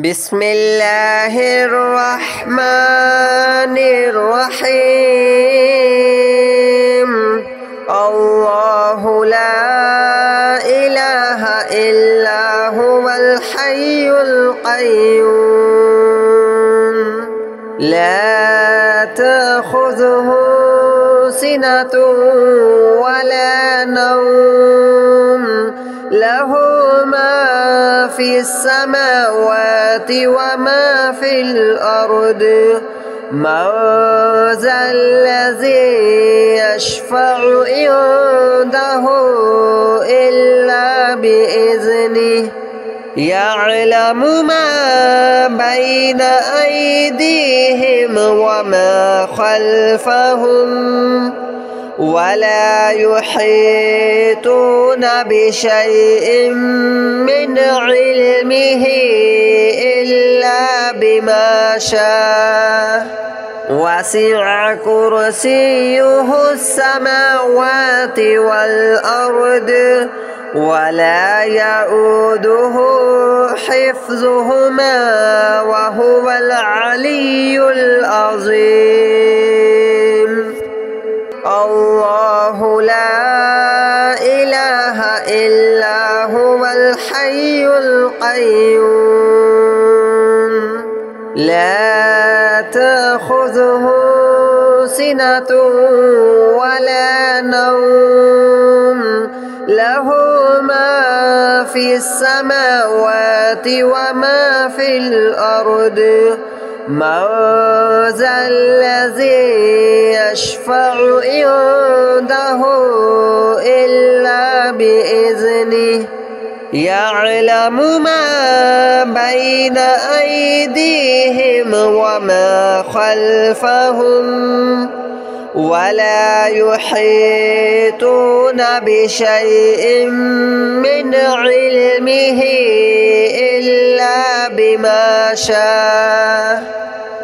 بسم الله الرحمن الرحيم. الله لا إله إلا هو الحي القيوم لا تأخذه سنة ولا نوم له ما في السماوات وما في الأرض من ذا الذي يشفع عنده إلا بإذنه يعلم ما بين أيديهم وما خلفهم ولا يحيطون بشيء من علمه إلا بما شاء وسع كرسيه السماوات والأرض ولا يؤوده حفظهما وهو العلي العظيم. الله لا إله إلا هو الحي القيوم لا تأخذه سنة ولا نوم له ما في السماوات وما في الأرض من ذا الذي يشفع عنده إلا بإذنه يعلم ما بين أيديهم وما خلفهم ولا يحيطون بشيء من علمه إلا بما شاء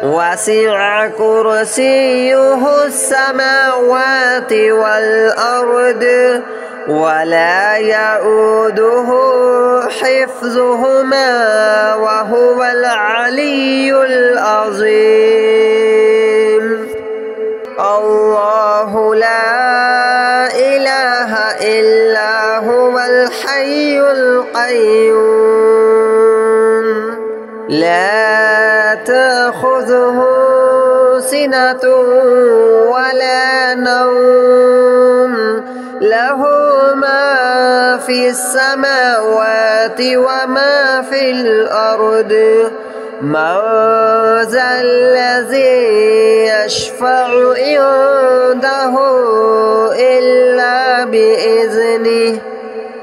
وسع كرسيه السماوات والأرض ولا يؤوده حفظهما وهو العلي العظيم. الله لا إله إلا هو الحي القيوم لا تأخذه سنة ولا نوم له ما في السماوات وما في الأرض من ذا الذي يشفع عنده إلا بإذنه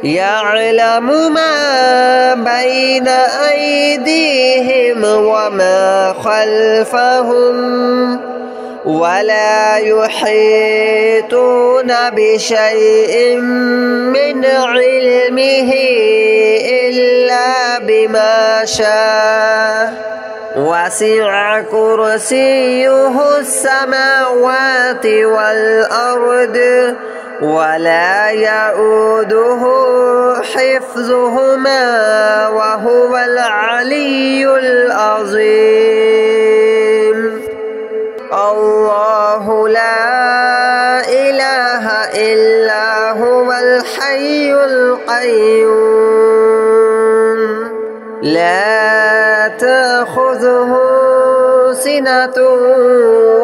يعلم ما بين أيديهم وما خلفهم ولا يحيطون بشيء من علمه إلا بما شاء وسع كرسيه السماوات والأرض ولا يؤوده حفظهما وهو العلي العظيم. الله لا إله إلا هو الحي القيوم لا تأخذه سنة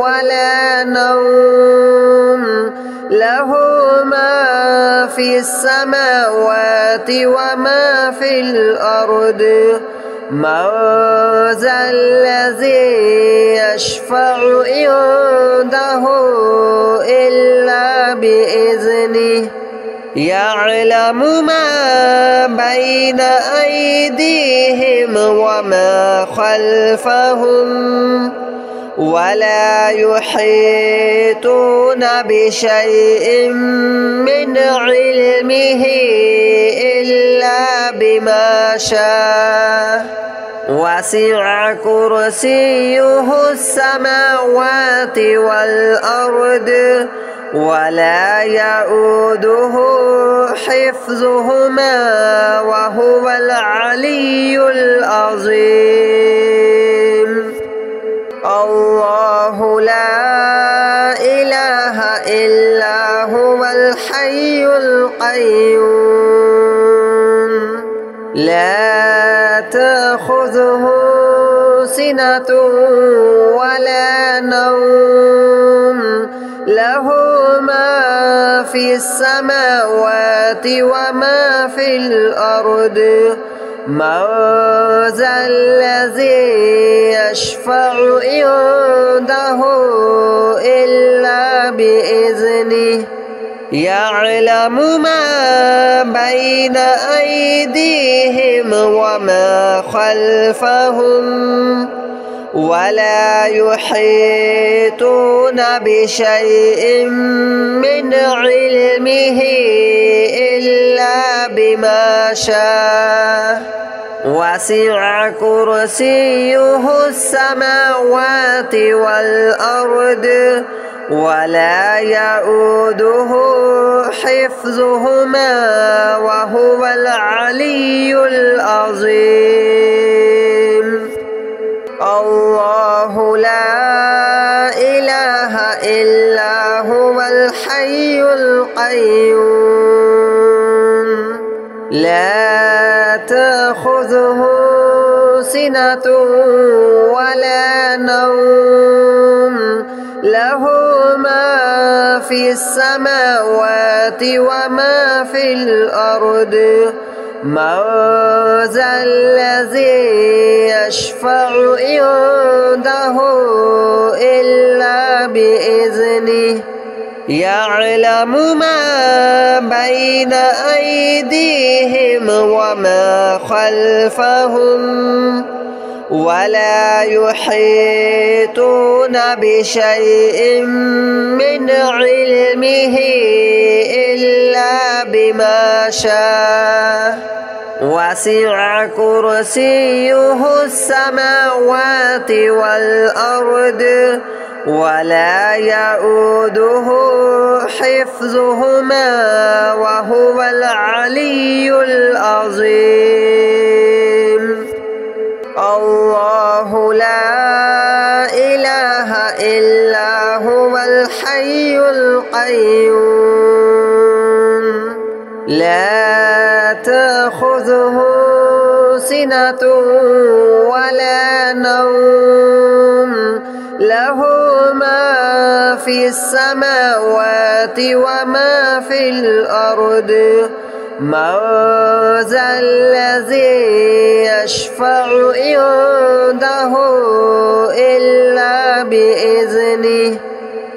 ولا نوم له ما في السماوات وما في الأرض من ذا الذي يشفع عنده إلا بإذنه يعلم ما بين أيديهم وما خلفهم ولا يحيطون بشيء من علمه إلا بما شاء وسع كرسيه السماوات والأرض ولا يؤوده حفظهما وهو العلي العظيم. الحي القيوم لا تأخذه سنة ولا نوم له ما في السماوات وما في الأرض من ذا الذي يشفع عنده إلا بإذنه يعلم ما بين أيديهم وما خلفهم ولا يحيطون بشيء من علمه إلا بما شاء وسع كرسيه السماوات والأرض ولا يؤوده حفظهما وهو العلي العظيم الله لا إله إلا هو الحي القيوم لا تأخذه سنة ولا نوم له ما في السماوات وما في الأرض من ذا الذي يشفع عنده إلا بإذنه يعلم ما بين أيديهم وما خلفهم ولا يحيطون بشيء من علمه إلا بما شاء وسع كرسيه السماوات والأرض ولا يؤوده حفظهما وهو العلي العظيم الله لا إله إلا هو الحي القيوم لا تأخذه سنة ولا نوم له ما في السماوات وما في الأرض من ذا الذي يشفع عنده إلا بإذنه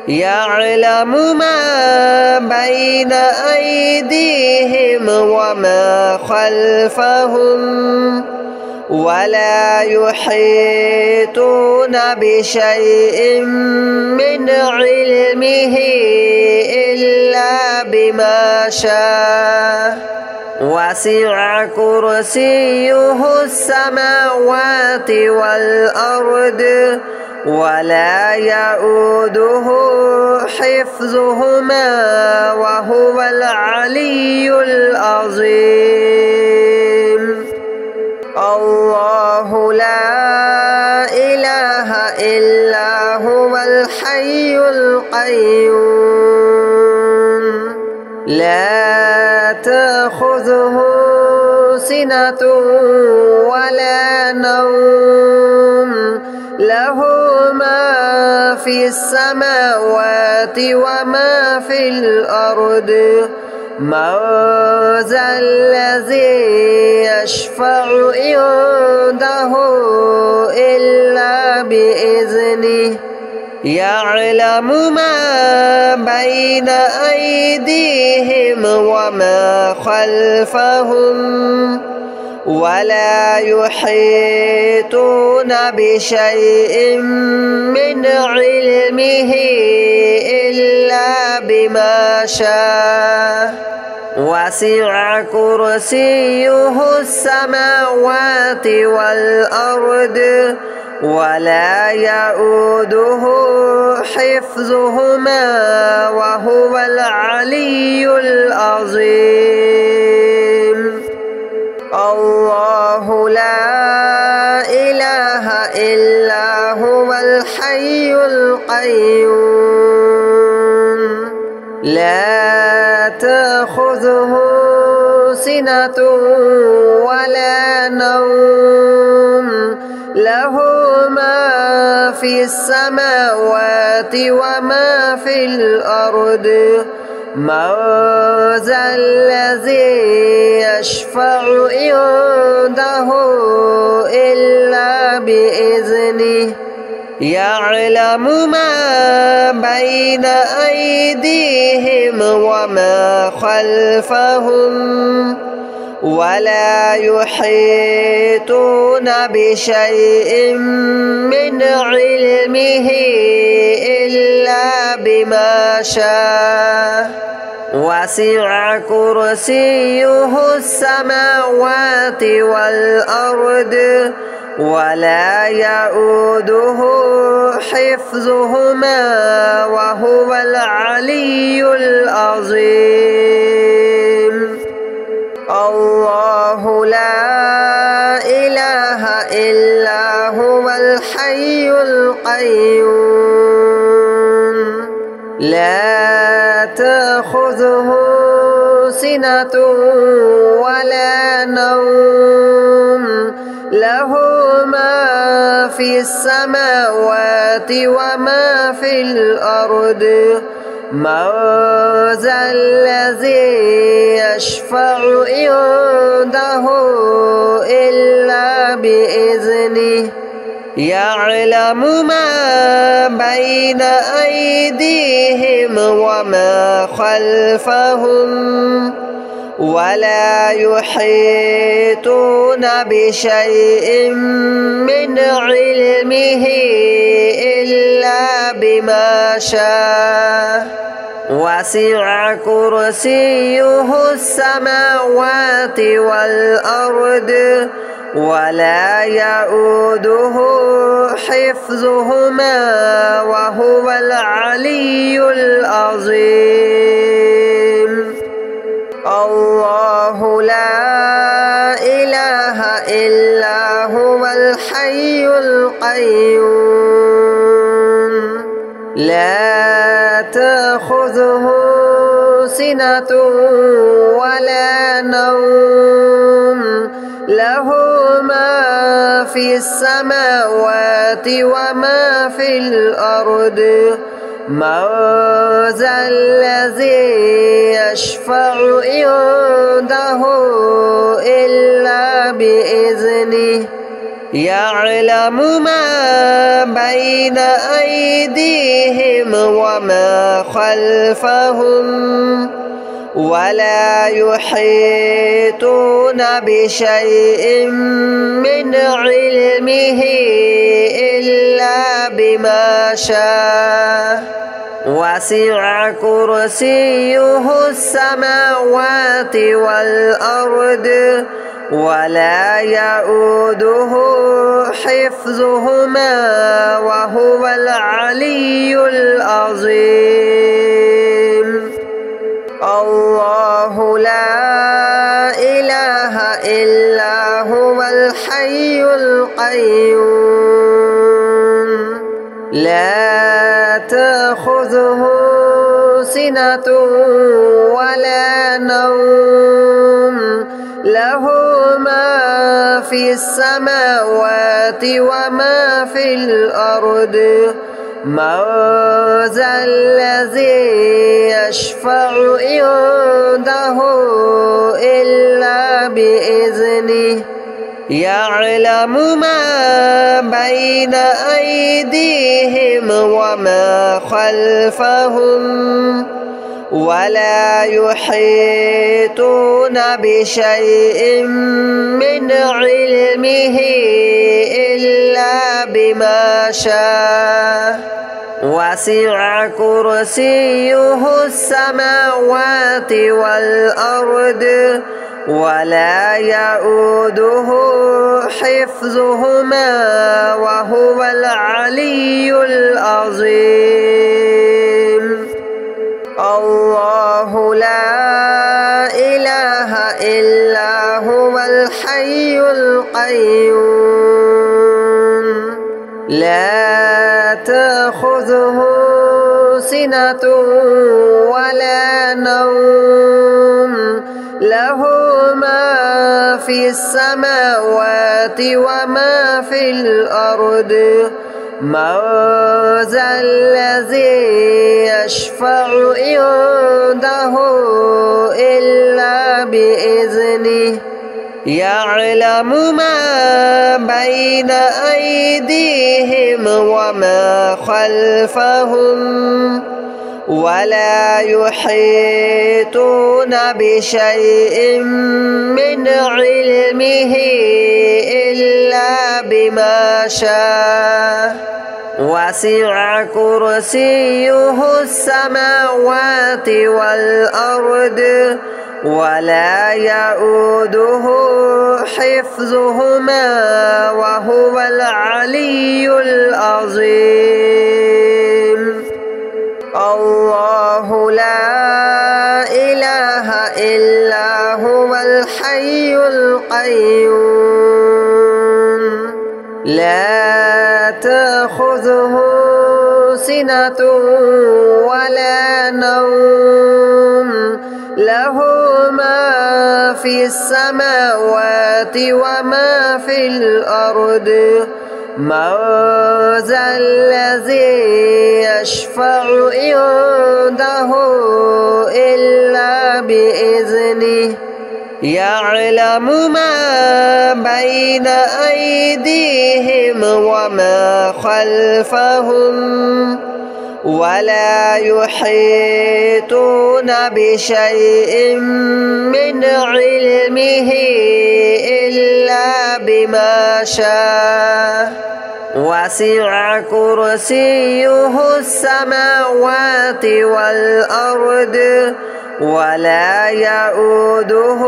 يعلم ما بين أيديهم وما خلفهم ولا يحيطون بشيء من علمه إلا بما شاء وسع كرسيه السماوات والأرض ولا يؤوده حفظهما وهو العلي العظيم الله لا إله إلا هو الحي القيوم لا تأخذه سنة ولا نوم له ما في السماوات وما في الأرض من ذا الذي يشفع عنده إلا بإذنه يعلم ما بين أيديهم وما خلفهم ولا يحيطون بشيء من علمه إلا بما شاء وسع كرسيه السماوات والأرض ولا يؤوده حفظهما وهو العلي العظيم الله لا إله إلا هو الحي القيوم لا تأخذه سنة ولا نوم له ما في السماوات وما في الأرض من ذا الذي يشفع عنده إلا بإذنه يعلم ما بين أيديهم وما خلفهم ولا يحيطون بشيء من علمه إلا بما شاء وسع كرسيه السماوات والأرض ولا يؤوده حفظهما وهو العلي العظيم الله لا إله إلا هو الحي القيوم لا تأخذه سنة ولا نوم له ما في السماوات وما في الأرض من ذا الذي يشفع عنده إلا بإذنه يعلم ما بين أيديهم وما خلفهم ولا يحيطون بشيء من علمه إلا بما شاء وسع كرسيه السماوات والأرض ولا يؤوده حفظهما وهو العلي العظيم الله لا إله إلا هو الحي القيوم لا تأخذه سنة ولا نوم له ما في السماوات وما في الأرض من ذا الذي يشفع عنده إلا بإذنه يعلم ما بين أيديهم وما خلفهم ولا يحيطون بشيء من علمه إلا بما شاء وسع كرسيه السماوات والأرض ولا يؤوده حفظهما وهو العلي العظيم الله لا إله إلا هو الحي القيوم لا تأخذه سنة ولا نوم له ما في السماوات وما في الأرض من ذا الذي يشفع عنده إلا بإذنه يعلم ما بين أيديهم وما خلفهم ولا يحيطون بشيء من علمه إلا بما شاء وسع كرسيه السماوات والأرض ولا يؤوده حفظهما وهو العلي العظيم الله لا إله إلا هو الحي القيوم لا تأخذه سنة ولا نوم له ما في السماوات وما في الأرض من ذا الذي يشفع عنده إلا بإذنه يعلم ما بين أيديهم وما خلفهم ولا يحيطون بشيء من علمه إلا بما شاء وسع كرسيه السماوات والأرض ولا يؤوده حفظهما وهو العلي العظيم الله لا إله إلا هو الحي القيوم لا تأخذه سنة ولا نوم له ما في السماوات وما في الأرض من ذا الذي يشفع عنده إلا بإذنه يعلم ما بين أيديهم وما خلفهم ولا يحيطون بشيء من علمه إلا بما شاء وسع كرسيه السماوات والأرض ولا يؤوده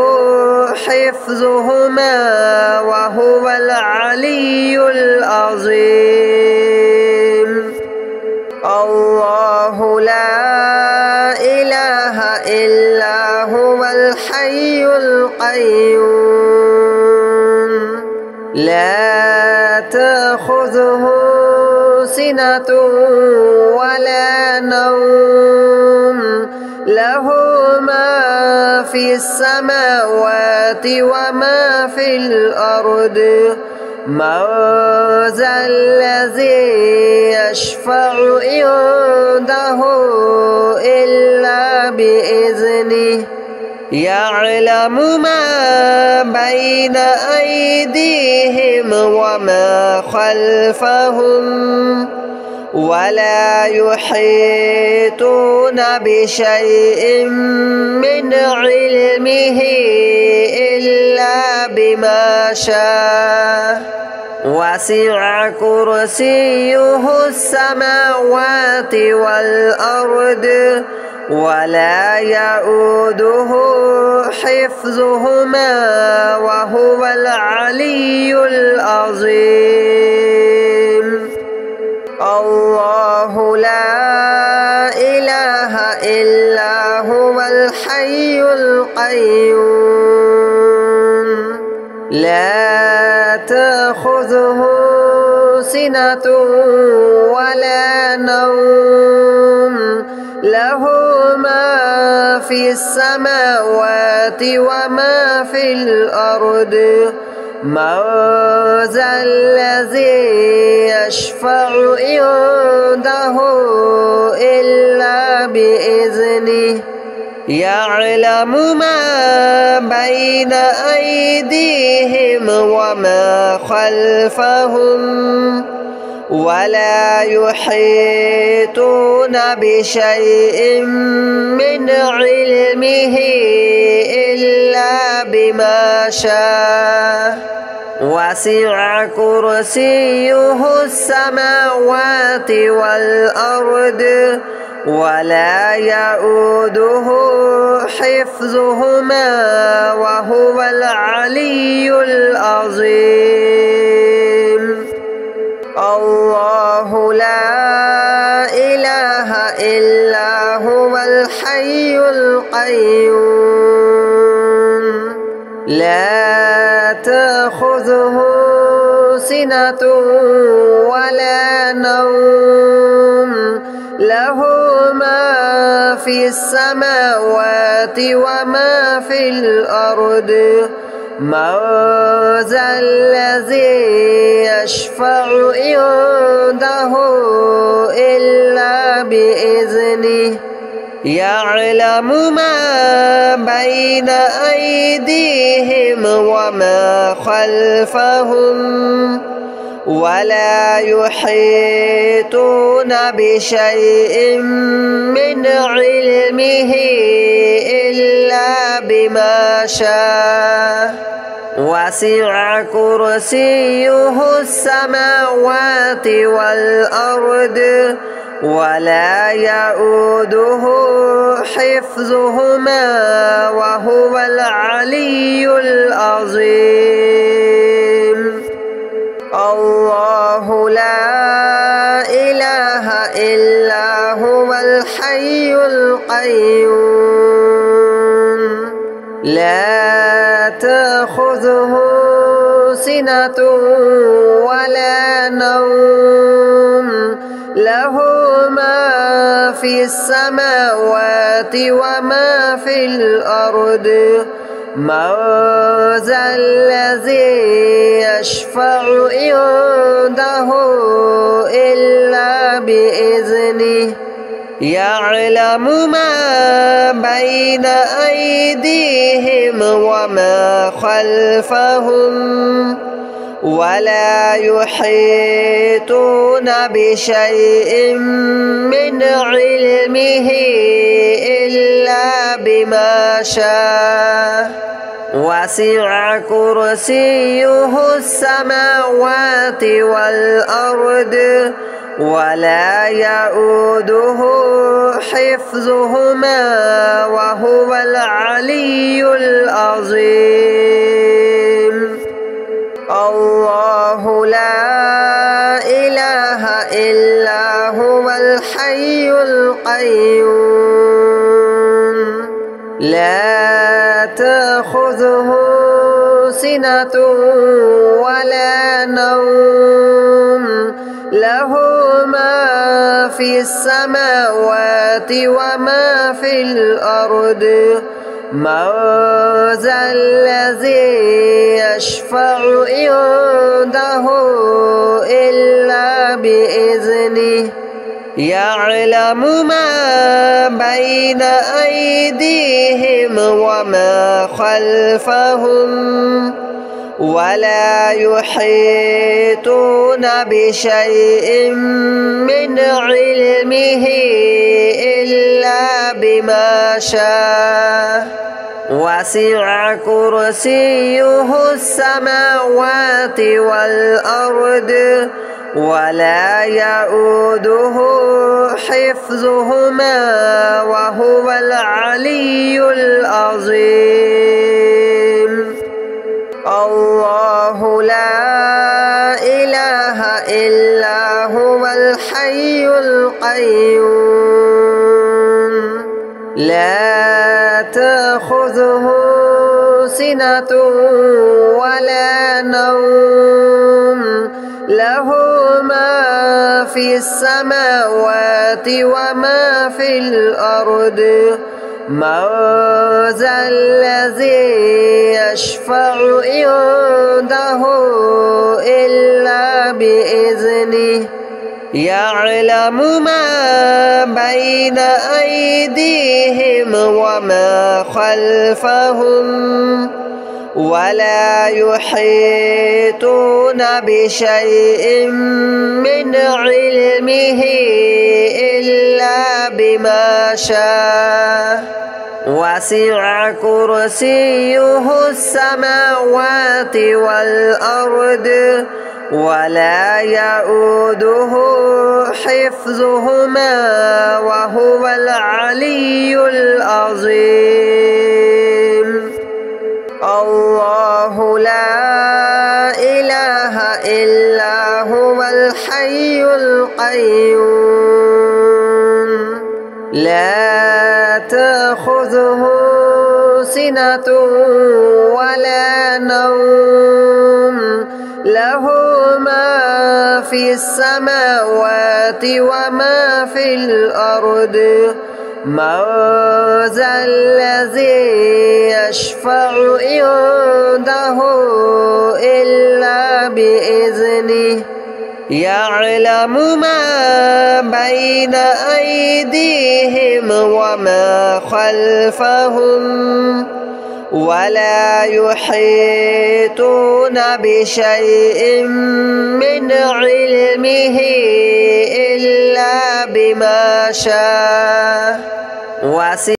حفظهما وهو العلي العظيم الله لا إله إلا هو الحي القيوم لا تأخذه سنة ولا نوم له ما في السماوات وما في الأرض من ذا الذي يشفع عنده إلا بإذنه يعلم ما بين أيديهم وما خلفهم ولا يحيطون بشيء من علمه إلا بما شاء وسع كرسيه السماوات والأرض ولا يؤوده حفظهما وهو العلي العظيم الله لا إله إلا هو الحي القيوم لا تأخذه سنة ولا نوم له ما في السماوات وما في الأرض من ذا الذي يشفع عنده إلا بإذنه يعلم ما بين أيديهم وما خلفهم ولا يحيطون بشيء من علمه إلا بما شاء وسع كرسيه السماوات والأرض ولا يؤوده حفظهما وهو العلي العظيم الله لا إله إلا هو الحي القيوم لا تأخذه سنة ولا نوم له في السماوات وما في الأرض من ذا الذي يشفع عنده إلا بإذنه يعلم ما بين أيديهم وما خلفهم ولا يحيطون بشيء من علمه إلا بما شاء وسع كرسيه السماوات والأرض ولا يؤوده حفظهما وهو العلي العظيم الله لا إله إلا هو الحي القيوم لا تأخذه سنة ولا نوم له ما في السماوات وما في الأرض من ذا الذي يشفع عنده إلا بإذنه يعلم ما بين أيديهم وما خلفهم ولا يحيطون بشيء من علمه إلا بما شاء وسع كرسيه السماوات والأرض ولا يؤوده حفظهما وهو العلي العظيم الله لا إله إلا هو الحي القيوم لا تأخذه سنة ولا نوم له ما في السماوات وما في الأرض من ذا الذي يشفع عنده إلا بإذنه يعلم ما بين أيديهم وما خلفهم ولا يحيطون بشيء من علمه إلا بما شاء وسع كرسيه السماوات والأرض ولا يؤوده حفظهما وهو العلي العظيم الله لا إله إلا هو الحي القيوم لا تأخذه سنة ولا نوم له ما في السماوات وما في الأرض من ذا الذي يشفع عنده إلا بإذنه يعلم ما بين أيديهم وما خلفهم ولا يحيطون بشيء من علمه إلا بما شاء وسع كرسيه السماوات والأرض ولا يؤوده حفظهما وهو العلي العظيم الله لا إله إلا هو الحي القيوم لا تأخذه سنة ولا نوم له ما في السماوات وما في الأرض من ذا الذي يشفع عنده إلا بإذنه يعلم ما بين أيديهم وما خلفهم ولا يحيطون بشيء من علمه إلا بما شاء.